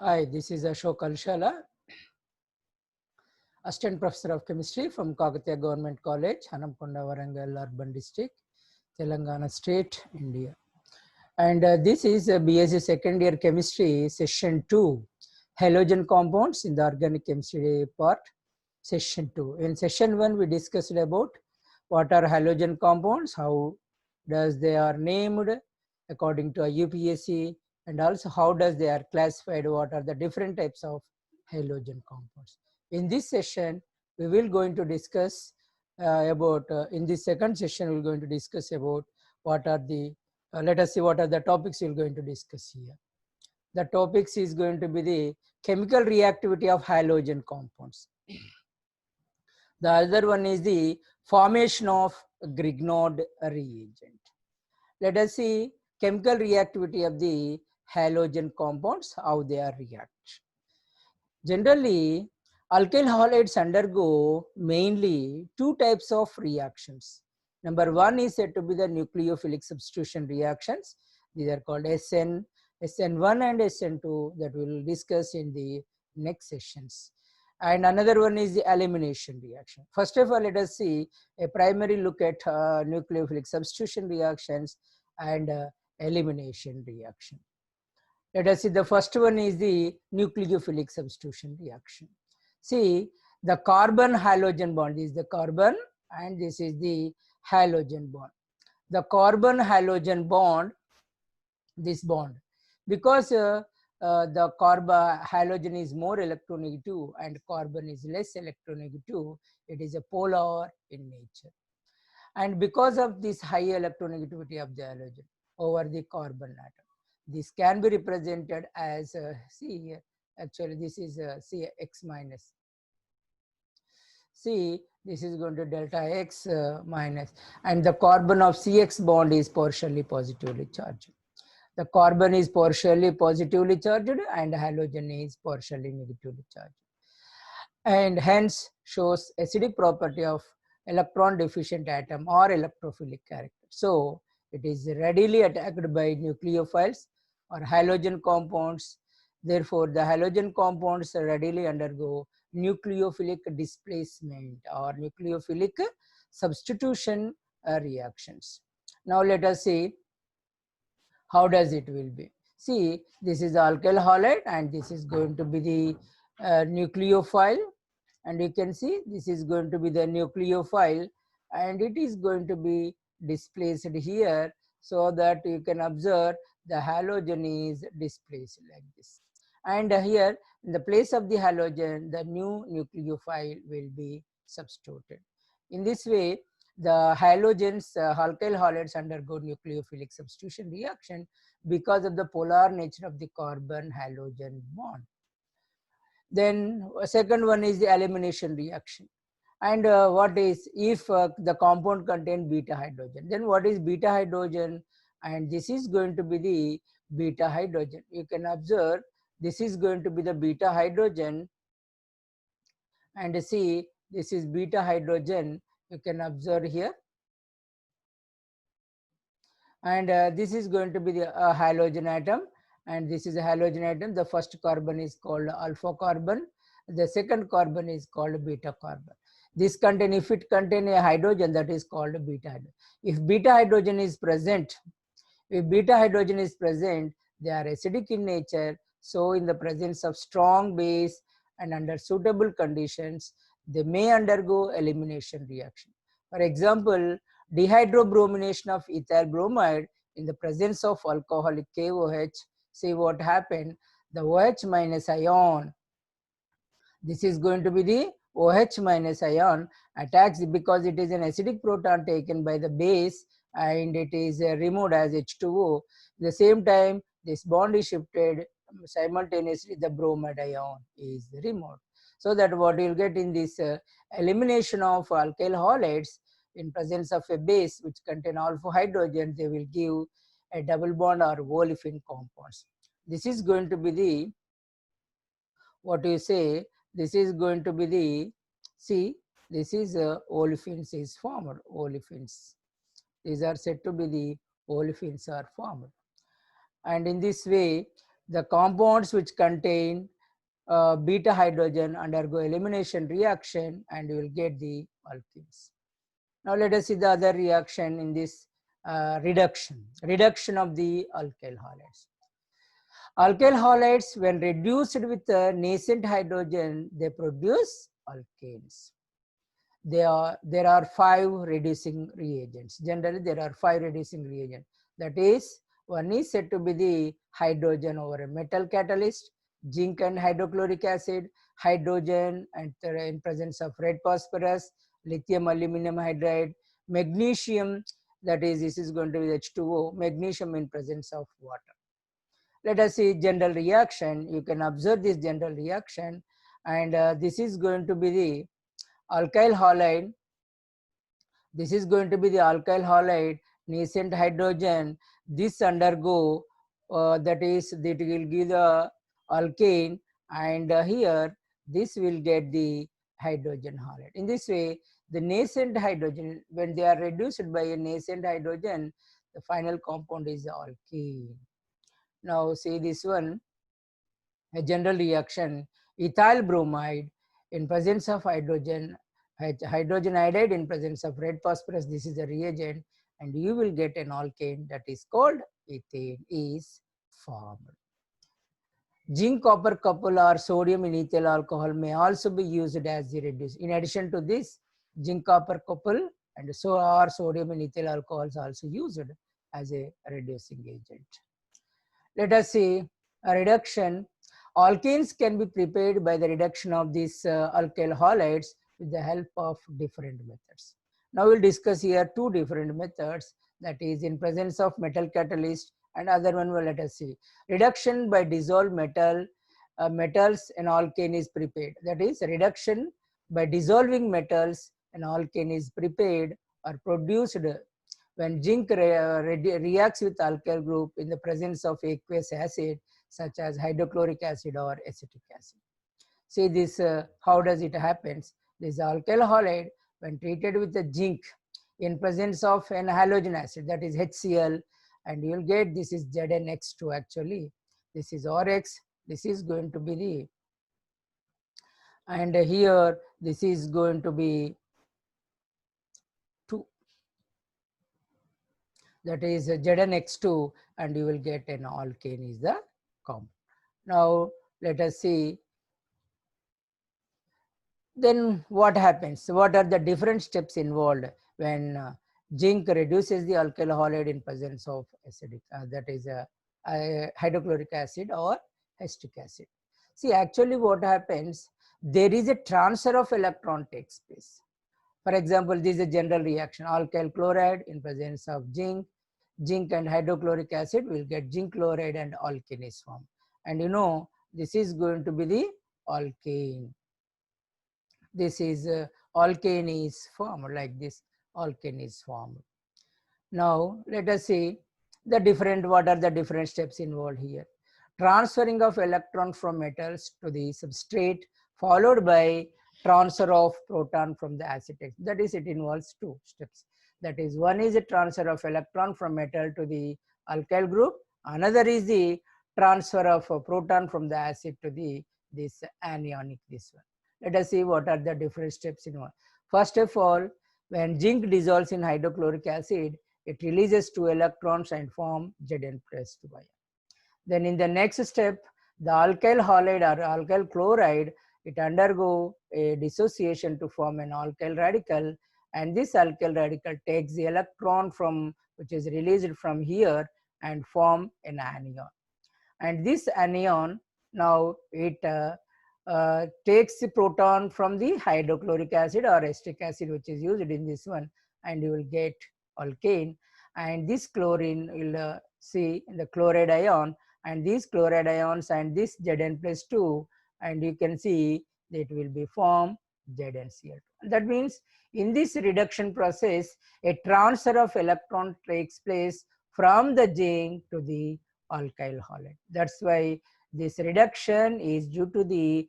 Hi, this is Ashok Alshala, Assistant Professor of Chemistry from Kakatiya Government College, Hanamkonda, Warangal Urban District, Telangana State, India. And this is BSc Second Year Chemistry, Session 2, Halogen Compounds in the Organic Chemistry part, Session 2. In Session 1, we discussed about what are halogen compounds, how does they are named according to a UPSC, and also how does they are classified, what are the different types of halogen compounds. In this session, we will going to discuss in this second session, we're going to discuss about what are the, let us see what are the topics we're going to discuss here. The topics is going to be the chemical reactivity of halogen compounds. The other one is the formation of Grignard reagent. Let us see chemical reactivity of the halogen compounds, how they are react. Generally, alkyl halides undergo mainly two types of reactions. Number one is said to be the nucleophilic substitution reactions. These are called SN1 and SN2 that we will discuss in the next sessions. And another one is the elimination reaction. First of all, let us see a primary look at nucleophilic substitution reactions and elimination reaction. Let us see, the first one is the nucleophilic substitution reaction. See, the carbon halogen bond is the carbon and this is the halogen bond. The carbon halogen bond, this bond, because the carbon halogen is more electronegative and carbon is less electronegative, it is a polar in nature. And because of this high electronegativity of the halogen over the carbon atom, this can be represented as see here, actually this is C x minus. See, this is going to delta x minus, and the carbon of CX bond is partially positively charged. The carbon is partially positively charged and halogen is partially negatively charged. And hence shows acidic property of electron deficient atom or electrophilic character. So it is readily attacked by nucleophiles or halogen compounds. Therefore, the halogen compounds readily undergo nucleophilic displacement or nucleophilic substitution reactions. Now let us see how does it will be. See, this is the alkyl halide and this is going to be the nucleophile, and you can see this is going to be the nucleophile and it is going to be displaced here, so that you can observe the halogen is displaced like this. And here in the place of the halogen, the new nucleophile will be substituted. In this way, the halogens, alkyl halides undergo nucleophilic substitution reaction because of the polar nature of the carbon halogen bond. Then second one is the elimination reaction. And what is, if the compound contain beta hydrogen, then what is beta hydrogen? And this is going to be the beta hydrogen. You can observe this is going to be the beta hydrogen, and see this is beta hydrogen, you can observe here. And this is going to be the halogen atom, and this is a halogen atom. The first carbon is called alpha carbon, the second carbon is called beta carbon. This contain, if it contain a hydrogen, that is called beta hydrogen. If beta hydrogen is present, they are acidic in nature. So in the presence of strong base and under suitable conditions, they may undergo elimination reaction. For example, dehydrobromination of ethyl bromide in the presence of alcoholic KOH. See what happened, the OH minus ion, this is going to be the OH minus ion attacks because it is an acidic proton taken by the base and it is removed as H2O. At the same time, this bond is shifted, simultaneously the bromide ion is removed. So that what you will get in this elimination of alkyl halides in presence of a base which contain alpha hydrogen, they will give a double bond or olefin compounds. This is going to be the, what you say, this is going to be the, see, this is olefins is formed, olefins. These are said to be the olefins are formed. And in this way, The compounds which contain beta hydrogen undergo elimination reaction and you will get the alkenes. Now let us see the other reaction in this reduction of the alkyl halides. Alkyl halides, when reduced with nascent hydrogen, they produce alkanes. There are 5 reducing reagents. Generally, there are 5 reducing reagents. That is, one is said to be the hydrogen over a metal catalyst, zinc and hydrochloric acid, hydrogen and in presence of red phosphorus, lithium aluminum hydride, magnesium, that is, this is going to be H2O, magnesium in presence of water. Let us see general reaction. You can observe this general reaction, and this is going to be the alkyl halide. This is going to be the alkyl halide, nascent hydrogen. This undergo, that is, that will give the alkane, and here this will get the hydrogen halide. In this way, the nascent hydrogen, when they are reduced by a nascent hydrogen, the final compound is the alkene. Now see this one, a general reaction, ethyl bromide in presence of hydrogen, hydrogen iodide in presence of red phosphorus, this is a reagent, and you will get an alkane that is called ethane is formed. Zinc copper couple or sodium in ethyl alcohol may also be used as the reducer. In addition to this, zinc copper couple and sodium in ethyl alcohol is also used as a reducing agent. Let us see a reduction. Alkanes can be prepared by the reduction of these alkyl halides with the help of different methods. Now we'll discuss here 2 different methods, that is in presence of metal catalyst, and other one will let us see. Reduction by dissolved metals, an alkane is prepared. That is, reduction by dissolving metals, an alkane is prepared or produced when zinc reacts with alkyl group in the presence of aqueous acid such as hydrochloric acid or acetic acid. See this, how does it happen? This alkyl halide, when treated with the zinc in presence of an halogen acid, that is HCl, and you will get, this is ZnX2 actually. This is RX, this is going to be the, and here this is going to be 2. That is ZnX2, and you will get an alkane is the compound. Now let us see, then what happens? What are the different steps involved when zinc reduces the alkyl halide in presence of acidic, that is hydrochloric acid or acetic acid? See, actually what happens, there is a transfer of electron takes place. For example, this is a general reaction, alkyl chloride in presence of zinc, zinc and hydrochloric acid will get zinc chloride and alkane is formed. And you know, this is going to be the alkane. This is alkane is formed like this, alkane is formed. Now let us see the different, what are the different steps involved here. Transferring of electron from metals to the substrate, followed by transfer of proton from the acetate. That is, it involves 2 steps. That is, one is a transfer of electron from metal to the alkyl group. Another is the transfer of a proton from the acid to the this anionic, this one. Let us see what are the different steps involved. First of all, when zinc dissolves in hydrochloric acid, it releases 2 electrons and form Zn+2 ion. Then in the next step, the alkyl halide or alkyl chloride, it undergo a dissociation to form an alkyl radical, and this alkyl radical takes the electron from which is released from here and form an anion. And this anion, now it takes the proton from the hydrochloric acid or acetic acid which is used in this one, and you will get alkane, and this chlorine will see the chloride ion, and these chloride ions and this Zn+2, and you can see that it will be formed ZnCl2. That means in this reduction process, a transfer of electron takes place from the zinc to the alkyl halide. That's why this reduction is due to the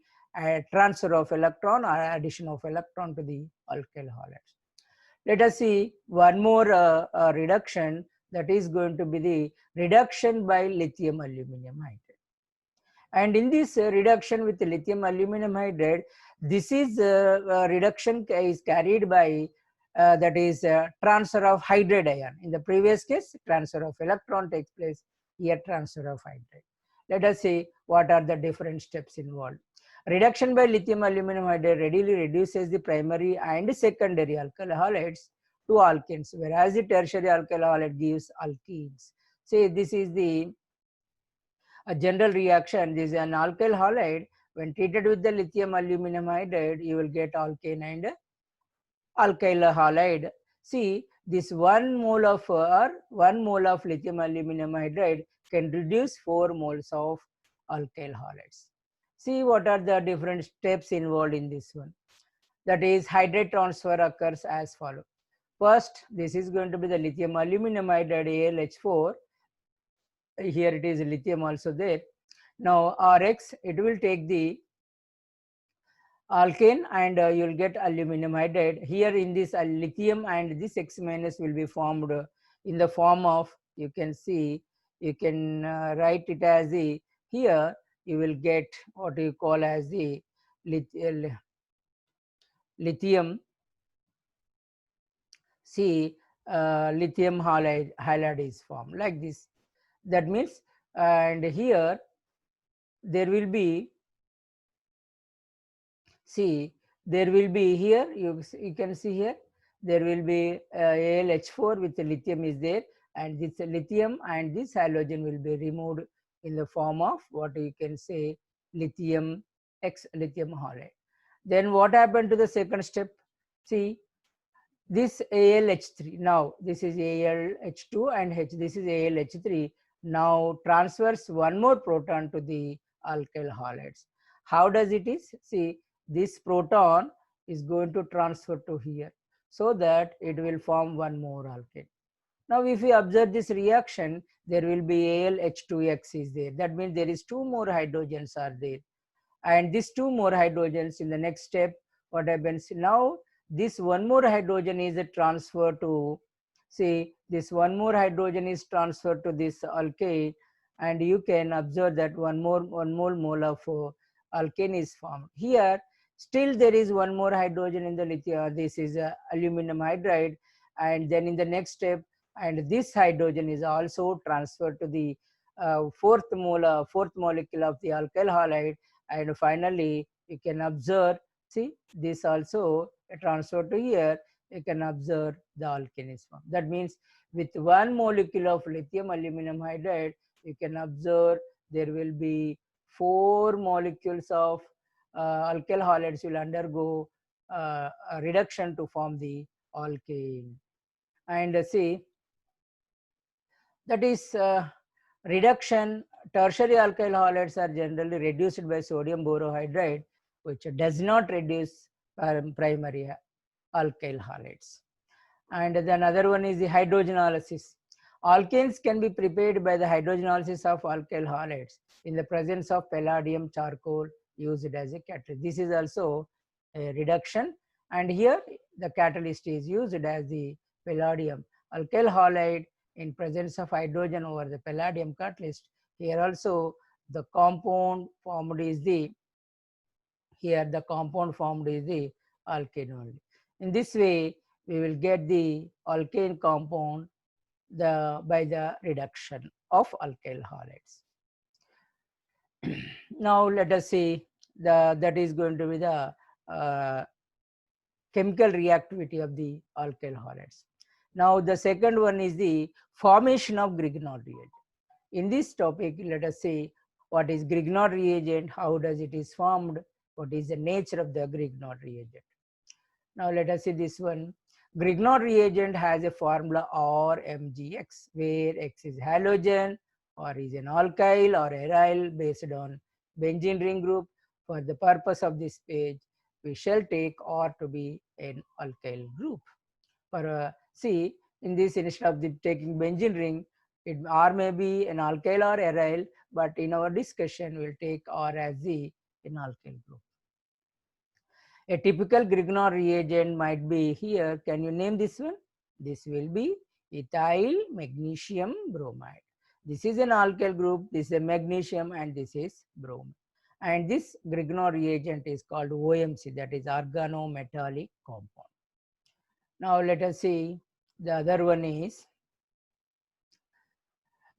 transfer of electron or addition of electron to the alkyl halides. Let us see one more reduction, that is going to be the reduction by lithium aluminum hydride. And in this reduction with lithium aluminum hydride, this is reduction is carried by that is transfer of hydride ion. In the previous case, transfer of electron takes place, here transfer of hydride. Let us see what are the different steps involved. Reduction by lithium aluminum hydride readily reduces the primary and secondary alkyl halides to alkenes, whereas the tertiary alkyl halide gives alkenes. See, this is the a general reaction. This is an alkyl halide. When treated with the lithium aluminum hydride, you will get alkane and alkyl halide. See, this 1 mole of 1 mole of lithium aluminum hydride can reduce 4 moles of alkyl halides. See what are the different steps involved in this one. That is, hydride transfer occurs as follows. First, this is going to be the lithium aluminum hydride AlH4. Here it is lithium also there. Now Rx, it will take the alkane and you will get aluminum hydride. Here in this lithium and this X minus will be formed in the form of, you can see, you can write it as the, here you will get what you call as the lithium, see, lithium halide is formed like this. That means, and here there will be, see, there will be here, you can see here, there will be AlH4 with the lithium is there, and this lithium and this halogen will be removed in the form of what you can say lithium X lithium halide. Then what happened to the second step? See, this AlH3, now this is AlH2 and H, this is AlH3, now transfers one more proton to the alkyl halides. How does it is? See, this proton is going to transfer to here, so that it will form one more alkane. Now if we observe this reaction, there will be AlH2X is there. That means there is 2 more hydrogens are there. And these 2 more hydrogens in the next step, what happens? Now this 1 more hydrogen is transferred to, see, this 1 more hydrogen is transferred to this alkane, and you can observe that one more mole of alkane is formed. Here still there is 1 more hydrogen in the lithium, this is aluminum hydride, and then in the next step, and this hydrogen is also transferred to the fourth molecule of the alkyl halide, and finally you can observe, see, this also transfer to here, you can observe the alkane is formed. That means with 1 molecule of lithium aluminum hydride, you can observe there will be 4 molecules of alkyl halides will undergo a reduction to form the alkane. And see, that is reduction. Tertiary alkyl halides are generally reduced by sodium borohydride, which does not reduce primary alkyl halides. And then another one is the hydrogenolysis. Alkanes can be prepared by the hydrogenolysis of alkyl halides in the presence of palladium charcoal used as a catalyst. This is also a reduction, and here the catalyst is used as the palladium alkyl halide in presence of hydrogen over the palladium catalyst. Here also the compound formed is the, here the compound formed is the alkane only. In this way we will get the alkane compound by the reduction of alkyl halides. Now let us see that is going to be the chemical reactivity of the alkyl halides. Now the second one is the formation of Grignard reagent. In this topic, let us see what is Grignard reagent, how does it is formed, what is the nature of the Grignard reagent. Now let us see this one. Grignard reagent has a formula RMgX, where X is halogen, or is an alkyl or aryl based on benzene ring group. For the purpose of this page, we shall take R to be an alkyl group. For see, in this, instead of taking benzene ring, R may be an alkyl or aryl, but in our discussion we'll take R as the an alkyl group. A typical Grignard reagent might be here. Can you name this one? This will be ethyl magnesium bromide. This is an alkyl group, this is a magnesium, and this is bromine. And this Grignard reagent is called OMC, that is organometallic compound. Now let us see the other one is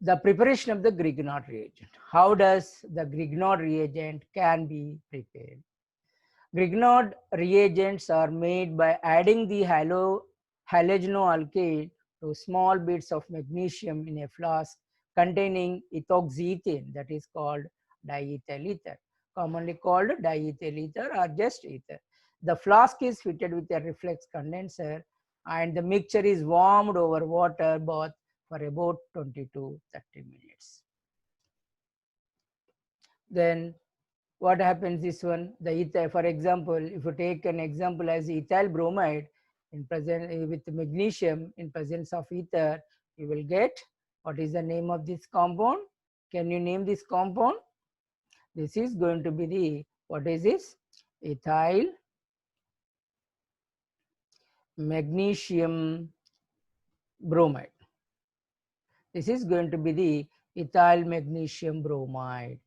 the preparation of the Grignard reagent. How does the Grignard reagent can be prepared? Grignard reagents are made by adding the halogenoalkane to small bits of magnesium in a flask containing ethoxyethane, that is called diethyl ether, commonly called diethyl ether or just ether. The flask is fitted with a reflex condenser and the mixture is warmed over water bath for about 20 to 30 minutes. Then what happens this one, the ether, for example, if you take an example as ethyl bromide in present with magnesium in presence of ether, you will get what is the name of this compound. Can you name this compound? This is going to be the, what is this? Ethyl magnesium bromide. This is going to be the ethyl magnesium bromide.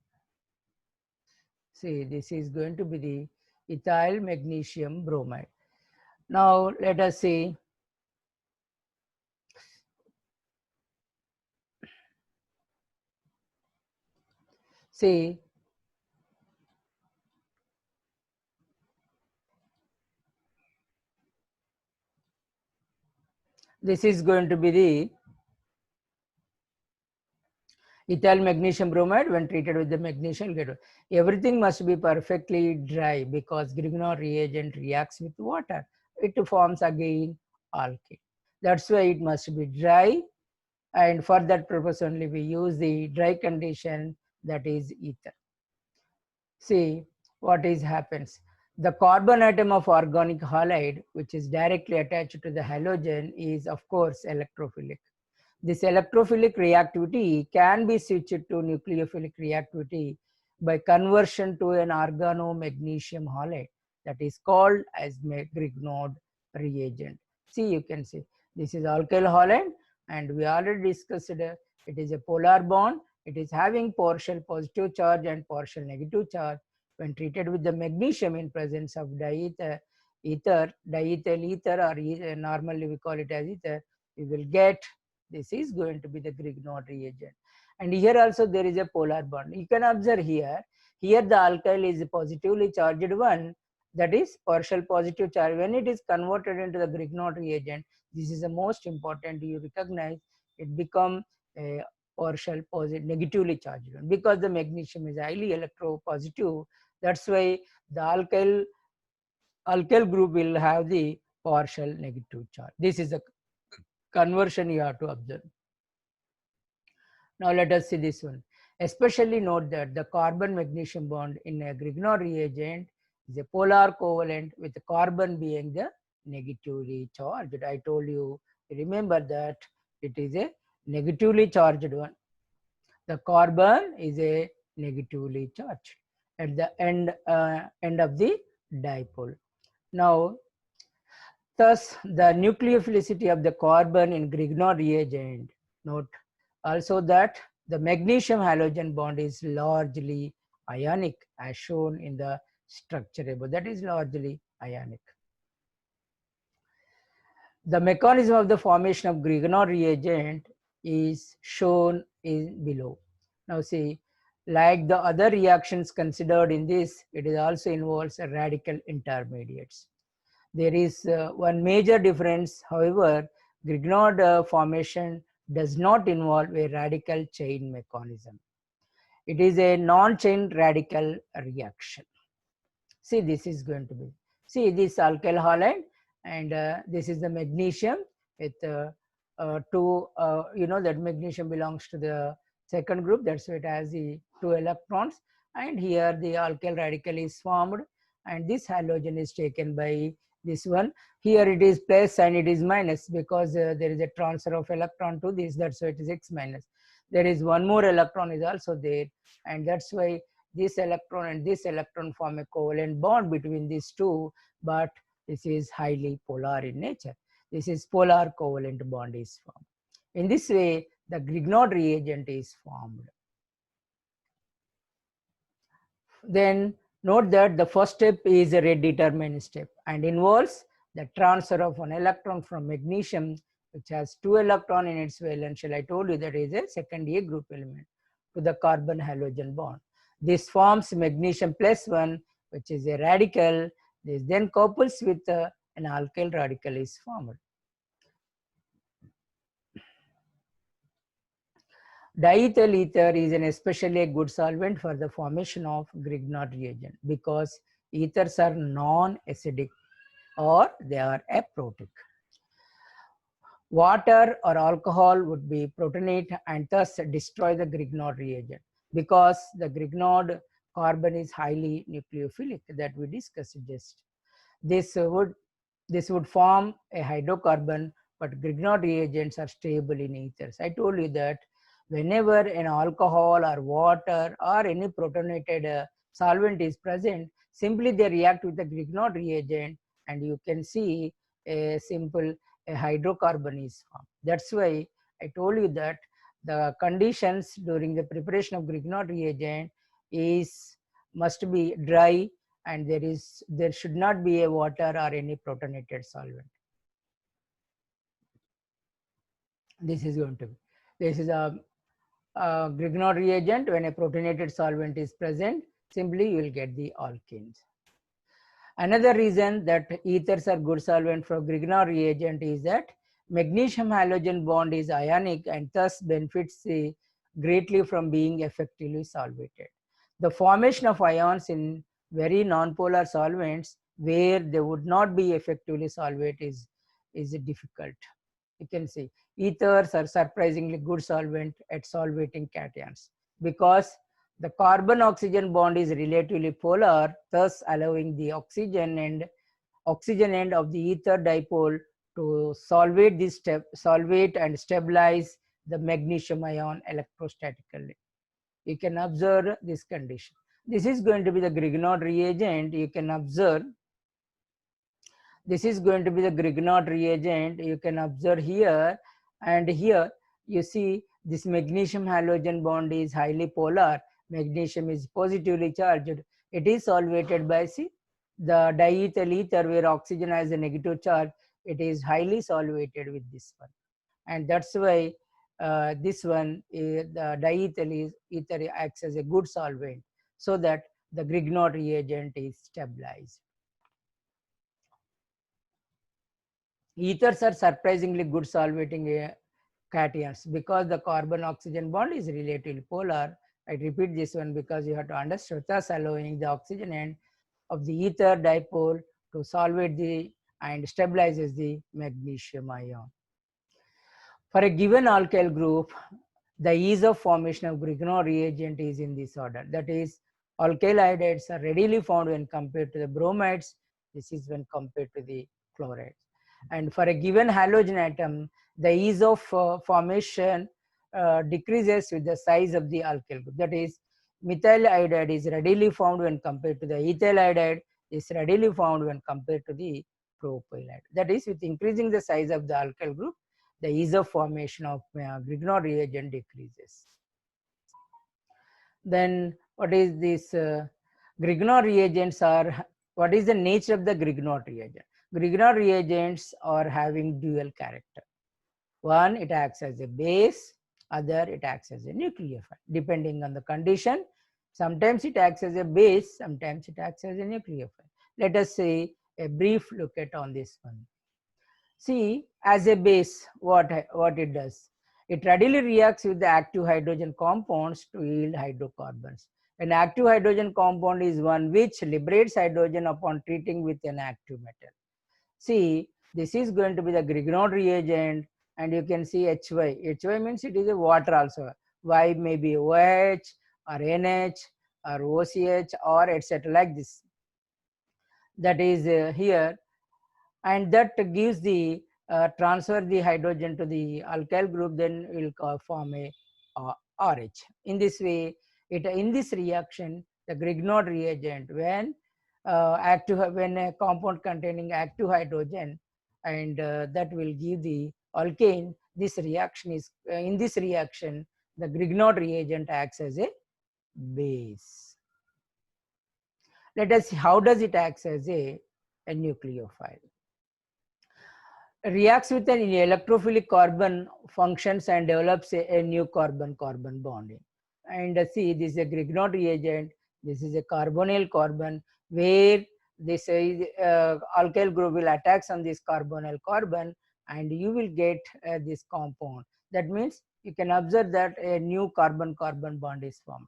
See, this is going to be the ethyl magnesium bromide. Now let us see. See, this is going to be the ethyl magnesium bromide when treated with the magnesium. Everything must be perfectly dry because Grignard reagent reacts with water. It forms again alkane. That's why it must be dry, and for that purpose only we use the dry condition, that is ether. See what is happens. The carbon atom of organic halide, which is directly attached to the halogen, is of course electrophilic. This electrophilic reactivity can be switched to nucleophilic reactivity by conversion to an organomagnesium halide, that is called as Grignard reagent. See, you can see this is alkyl halide, and we already discussed it is a polar bond. It is having partial positive charge and partial negative charge. When treated with the magnesium in presence of diethyl ether, or normally we call it as ether, we will get, this is going to be the Grignard reagent. And here also there is a polar bond. You can observe here the alkyl is a positively charged one, that is partial positive charge. When it is converted into the Grignard reagent, this is the most important, you recognize it become a partial positive negatively charged one, because the magnesium is highly electropositive. That's why the alkyl group will have the partial negative charge. This is the conversion you have to observe. Now let us see this one. Especially note that the carbon magnesium bond in a Grignard reagent is a polar covalent, with the carbon being the negatively charged. I told you, remember that it is a negatively charged one. The carbon is a negatively charged at the end of the dipole. Now, thus the nucleophilicity of the carbon in Grignard reagent. Note also that the magnesium halogen bond is largely ionic, as shown in the structure above. That is largely ionic. The mechanism of the formation of Grignard reagent is shown in below. Now see, like the other reactions considered in this, it is also involves radical intermediates. There is one major difference, however, Grignard formation does not involve a radical chain mechanism. It is a non-chain radical reaction. See, this is going to be, see this alkyl halide, and this is the magnesium with two, you know that magnesium belongs to the second group, that's why it has the 2 electrons, and here the alkyl radical is formed, and this halogen is taken by this one. Here it is plus and it is minus, because there is a transfer of electron to this, that's why it is X minus. There is one more electron is also there, and that's why this electron and this electron form a covalent bond between these two, but this is highly polar in nature. This is polar covalent bond is formed. In this way, the Grignard reagent is formed. Then note that the first step is a redetermined step and involves the transfer of one electron from magnesium, which has 2 electrons in its valence shell. I told you that is a second A group element, to the carbon halogen bond. This forms magnesium plus 1, which is a radical. This then couples with an alkyl radical is formed. Diethyl ether is an especially good solvent for the formation of Grignard reagent because ethers are non-acidic or they are aprotic. Water or alcohol would be protonate and thus destroy the Grignard reagent because the Grignard carbon is highly nucleophilic that we discussed just. This would form a hydrocarbon, but Grignard reagents are stable in ethers. I told you that whenever an alcohol or water or any protonated solvent is present, simply they react with the Grignard reagent and you can see a simple hydrocarbon is formed. That's why I told you that the conditions during the preparation of Grignard reagent must be dry and there should not be a water or any protonated solvent. This is going to be. This is a Grignard reagent. When a protonated solvent is present, simply you will get the alkenes. Another reason that ethers are good solvent for Grignard reagent is that magnesium halogen bond is ionic and thus benefits greatly from being effectively solvated. The formation of ions in very nonpolar solvents where they would not be effectively solvate is difficult. You can see ethers are surprisingly good solvent at solvating cations because the carbon-oxygen bond is relatively polar, thus allowing the oxygen end of the ether dipole to solvate and stabilize the magnesium ion electrostatically. You can observe this condition. This is going to be the Grignard reagent. You can observe. This is going to be the Grignard reagent. You can observe here and here. You see this magnesium halogen bond is highly polar. Magnesium is positively charged. It is solvated by the diethyl ether where oxygen has a negative charge. It is highly solvated with this one, and that's why this one the diethyl ether acts as a good solvent so that the Grignard reagent is stabilized. Ethers are surprisingly good solvating cations because the carbon-oxygen bond is relatively polar. I repeat this one because you have to understand, thus allowing the oxygen end of the ether dipole to solvate and stabilizes the magnesium ion. For a given alkyl group, the ease of formation of Grignard reagent is in this order. That is, alkyl halides are readily found when compared to the bromides. This is when compared to the chlorides. And for a given halogen atom, the ease of formation decreases with the size of the alkyl group. That is, methyl iodide is readily found when compared to the ethyl iodide, is readily found when compared to the propyl iodide. That is, with increasing the size of the alkyl group, the ease of formation of Grignard reagent decreases. Then what is this Grignard reagents are, what is the nature of the Grignard reagent? Grignard reagents are having dual character. One, it acts as a base, other it acts as a nucleophile. Depending on the condition, sometimes it acts as a base, sometimes it acts as a nucleophile. Let us see a brief look at on this one. See, as a base, what it does? It readily reacts with the active hydrogen compounds to yield hydrocarbons. An active hydrogen compound is one which liberates hydrogen upon treating with an active metal. See, this is going to be the Grignard reagent, and you can see HY. HY means it is a water also. Y may be OH or NH or OCH or etc. like this. That is here, and that gives the transfer the hydrogen to the alkyl group, then will form a RH. In this way, in this reaction, the Grignard reagent, when a compound containing active hydrogen, and that will give the alkane, this reaction is, in this reaction, the Grignard reagent acts as a base. Let us see how does it acts as a nucleophile. Reacts with an electrophilic carbon, functions and develops a new carbon-carbon bonding. And see, this is a Grignard reagent. This is a carbonyl carbon, where this alkyl group will attach on this carbonyl carbon, and you will get this compound. That means you can observe that a new carbon-carbon bond is formed.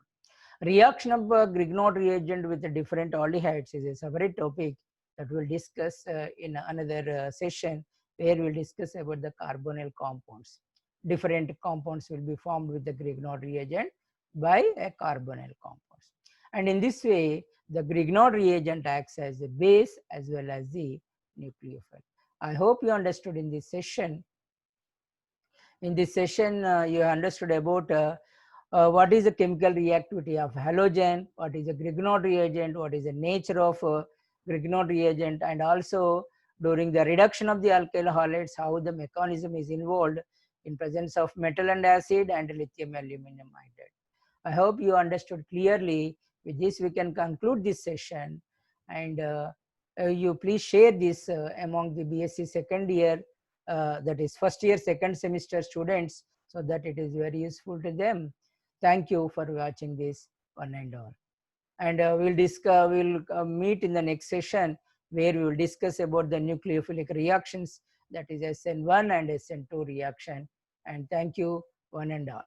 Reaction of Grignard reagent with the different aldehydes is a separate topic that we'll discuss in another session, where we'll discuss about the carbonyl compounds. Different compounds will be formed with the Grignard reagent by a carbonyl compounds. And in this way, the Grignard reagent acts as a base as well as the nucleophile. I hope you understood in this session. In this session, you understood about what is the chemical reactivity of halogen, what is a Grignard reagent, what is the nature of Grignard reagent, and also during the reduction of the alkyl halides, how the mechanism is involved in presence of metal and acid and lithium aluminum hydride. I hope you understood clearly. With this, we can conclude this session, and you please share this among the BSc second year, that is first year, second semester students, so that it is very useful to them. Thank you for watching this one and all. And we'll meet in the next session, where we will discuss about the nucleophilic reactions, that is SN1 and SN2 reaction. And thank you one and all.